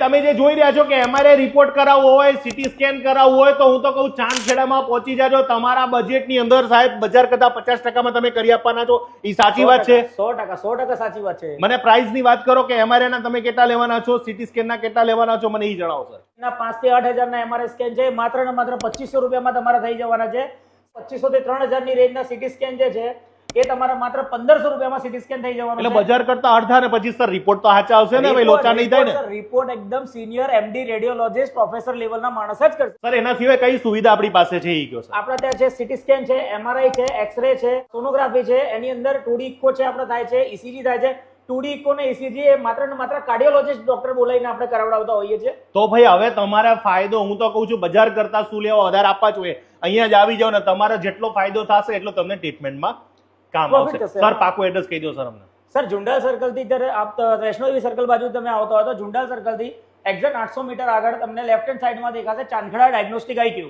તમે જે જોઈ રહ્યા છો કે એમઆરઆઈ રિપોર્ટ કરાવવો હોય, સીટી સ્કેન કરાવવું હોય તો હું તો કહું ચાંદખેડામાં પહોંચી જાજો. તમારા બજેટની અંદર સાહેબ બજાર કરતા 50% તમે કરી આપવાના છો. એ સાચી વાત છે? 100% સાચી વાત છે. મને પ્રાઇસ ની વાત કરો કે એમઆરઆઈ ના તમે કેટલા લેવાના છો, સીટી સ્કેન ના કેટલા લેવાના છો, મને એ જણાવો સર. 5 થી 8,000 ના એમઆરઆઈ સ્કેન છે, માત્ર ને માત્ર 2500 રૂપિયામાં તમારા થઈ જવાના છે. 2500 થી 3000 ની રેન્જના સીટી સ્કેન જે છે એ તમારા માત્ર 1500 રૂપિયામાં સીટી સ્કેન થઈ જવાનું છે. એટલે બજાર કરતા અડધા ને પછી સર રિપોર્ટ તો સાચા આવશે ને ભાઈ, લોચા નહીં થાય ને? રિપોર્ટ એકદમ સિનિયર એમડી રેડિયોલોજિસ્ટ પ્રોફેસર લેવલના માણસ જ કરશે. સર એના સિવાય કઈ સુવિધા આપણી પાસે છે એ કહો સર. આપણા ત્યાં છે સીટી સ્કેન છે, એમઆરઆઈ છે, એક્સરે છે, સોનોગ્રાફી છે, એની અંદર 2D ઇકો છે આપણે થાય છે, ઈસીજી થાય છે. 2D ઇકો ને ઈસીજી એ માત્ર ને માત્ર કાર્ડિયોલોજિસ્ટ ડોક્ટર બોલાવીને આપણે કરાવડાવતા હોઈએ છીએ. તો ભાઈ હવે તમારા ફાયદો, હું તો કહું છું બજાર કરતા શું લેવા વધારે આપવા જોઈએ, અહીંયા જ આવી જાઓ ને તમારો જેટલો ફાયદો થશે એટલો તમને ટ્રીટમેન્ટમાં કામ આવશે. સર પાકું એડ્રેસ કહી દો સર અમને. સર ઝુંડાલ સર્કલ થી જ્યારે આપ વૈષ્ણોદેવી સર્કલ બાજુ તમે આવતા હોય તો ઝુંડાલ સર્કલ થી એક્ઝેક્ટ 800 મીટર આગળ તમને લેફ્ટ હેન્ડ સાઈડમાં દેખાશે ચાંદખેડા ડાયગ્નોસ્ટિક આઈક્યુ.